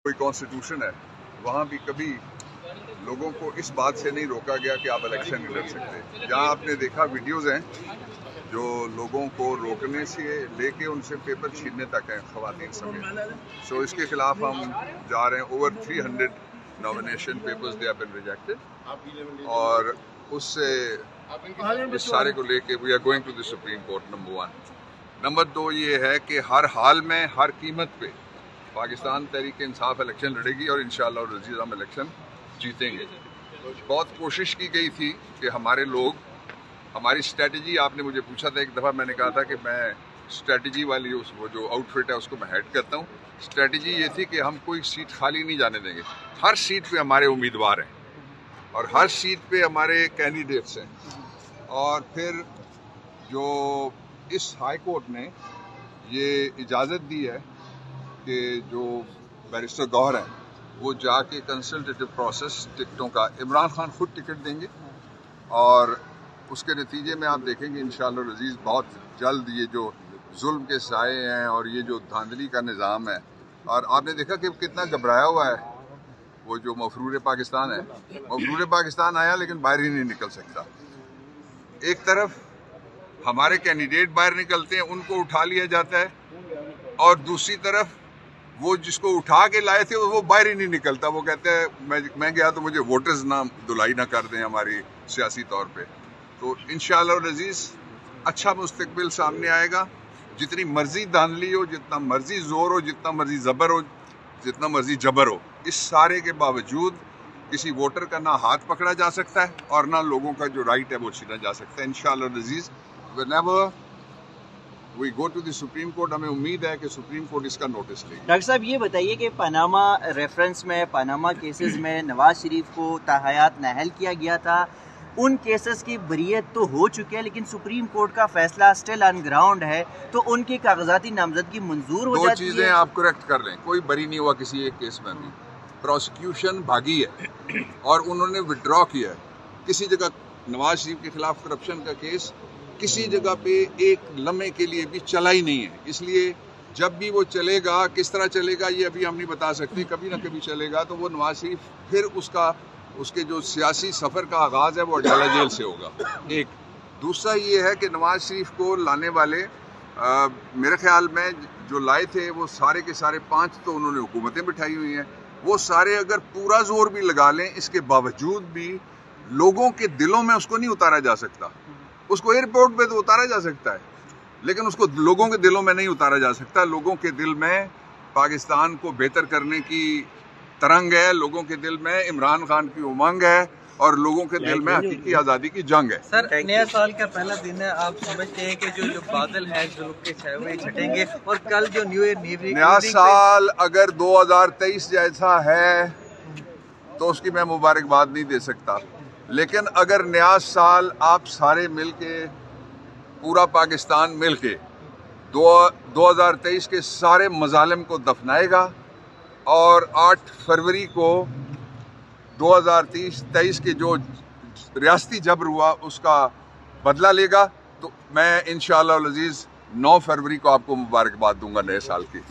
कोई कॉन्स्टिट्यूशन है, वहाँ भी कभी लोगों को इस बात से नहीं रोका गया कि आप इलेक्शन नहीं लड़ सकते। जहाँ आपने देखा वीडियोज़ हैं जो लोगों को रोकने से लेके उनसे पेपर छीनने तक हैं ख़वातीन समेत। सो इसके खिलाफ हम जा रहे हैं। Over 300 nomination papers they have been rejected, और उससे इस सारे को लेके we are going to the supreme court. Number 1। Number 2 ये है कि हर हाल में हर कीमत पे पाकिस्तान तहरीक इंसाफ इलेक्शन लड़ेगी और इंशाअल्लाह अज़ीज़ हम इलेक्शन जीतेंगे। बहुत कोशिश की गई थी कि हमारे लोग, हमारी स्ट्रेटजी, आपने मुझे पूछा था एक दफ़ा, मैंने कहा था कि मैं स्ट्रेटजी वाली वो जो आउटफिट है उसको मैं हेड करता हूँ। स्ट्रेटजी ये थी कि हम कोई सीट खाली नहीं जाने देंगे। हर सीट पे हमारे उम्मीदवार हैं और हर सीट पे हमारे कैंडिडेट्स हैं। और फिर जो इस हाई कोर्ट ने ये इजाज़त दी है कि जो बैरिस्टर गौहर हैं वो जाके कंसल्टेटिव प्रोसेस टिकटों का, इमरान खान खुद टिकट देंगे और उसके नतीजे में आप देखेंगे इंशाअल्लाह अज़ीज़ बहुत जल्द ये जो जुल्म के साए हैं और ये जो धांधली का निज़ाम है, और आपने देखा कि कितना घबराया हुआ है वो जो मफरूर पाकिस्तान है। मफरूर पाकिस्तान आया लेकिन बाहर ही नहीं निकल सकता। एक तरफ हमारे कैंडिडेट बाहर निकलते हैं, उनको उठा लिया जाता है, और दूसरी तरफ वो जिसको उठा के लाए थे वो बाहर ही नहीं निकलता। वो कहते हैं मैं गया तो मुझे वोटर्स ना धुलाई ना कर दें हमारी सियासी तौर पे। तो इंशाअल्लाह अज़ीज़ अच्छा मुस्तकबिल सामने आएगा। जितनी मर्जी धांधली हो, जितना मर्जी जोर हो, जितना मर्जी ज़बर हो, जितना मर्जी जबर हो, इस सारे के बावजूद किसी वोटर का ना हाथ पकड़ा जा सकता है और ना लोगों का जो राइट है वो छीना जा सकता है। इंशाअल्लाह Aziz whenever we go to the supreme Court, हमें उम्मीद है कि सुप्रीम कोर्ट इसका नोटिस लेगी। डॉक्टर साहब ये बताइए कि पनामा रेफरेंस में, पनामा केसेस में नवाज शरीफ को ताहयात नाअहल किया गया था। उन केसेस की बरीयत तो हो चुकी है लेकिन सुप्रीम कोर्ट का फैसला स्टिल ऑन ग्राउंड है, तो उनकी कागजाती नामजदगी मंजूर हो जाती है। 2 चीज़ें आप करेक्ट कर लें, कोई बरी नहीं हुआ किसी एक केस में भी। प्रोसिक्यूशन भागी है और उन्होंने विड्रॉ किया है। किसी जगह नवाज शरीफ के खिलाफ करप्शन का केस किसी जगह पे एक लम्हे के लिए भी चला ही नहीं है। इसलिए जब भी वो चलेगा, किस तरह चलेगा ये अभी हम नहीं बता सकते, कभी ना कभी चलेगा। तो वो नवाज शरीफ फिर उसके जो सियासी सफ़र का आगाज़ है वो अडाला जेल से होगा। एक दूसरा ये है कि नवाज शरीफ को लाने वाले मेरे ख्याल में जो लाए थे वो सारे के सारे 5 तो उन्होंने हुकूमतें बिठाई हुई हैं। वो सारे अगर पूरा जोर भी लगा लें, इसके बावजूद भी लोगों के दिलों में उसको नहीं उतारा जा सकता। उसको एयरपोर्ट पे तो उतारा जा सकता है लेकिन उसको लोगों के दिलों में नहीं उतारा जा सकता। लोगों के दिल में पाकिस्तान को बेहतर करने की तरंग है, लोगों के दिल में इमरान खान की उमंग है और लोगों के दिल में हकीकी आज़ादी की जंग है। सर, नया साल का पहला दिन है, आप समझते हैं कि जो बादल हैं जुल्म के छाए हुए छटेंगे और कल जो नया साल अगर 2023 जैसा है तो उसकी मैं मुबारकबाद नहीं दे सकता, लेकिन अगर नया साल आप सारे मिलके, पूरा पाकिस्तान मिलके 2023 के सारे मजालिम को दफनाएगा और 8 फरवरी को 2023 के जो रियासती जबर हुआ उसका बदला लेगा, तो मैं इंशाअल्लाह अज़ीज़ 9 फरवरी को आपको मुबारकबाद दूंगा नए साल की।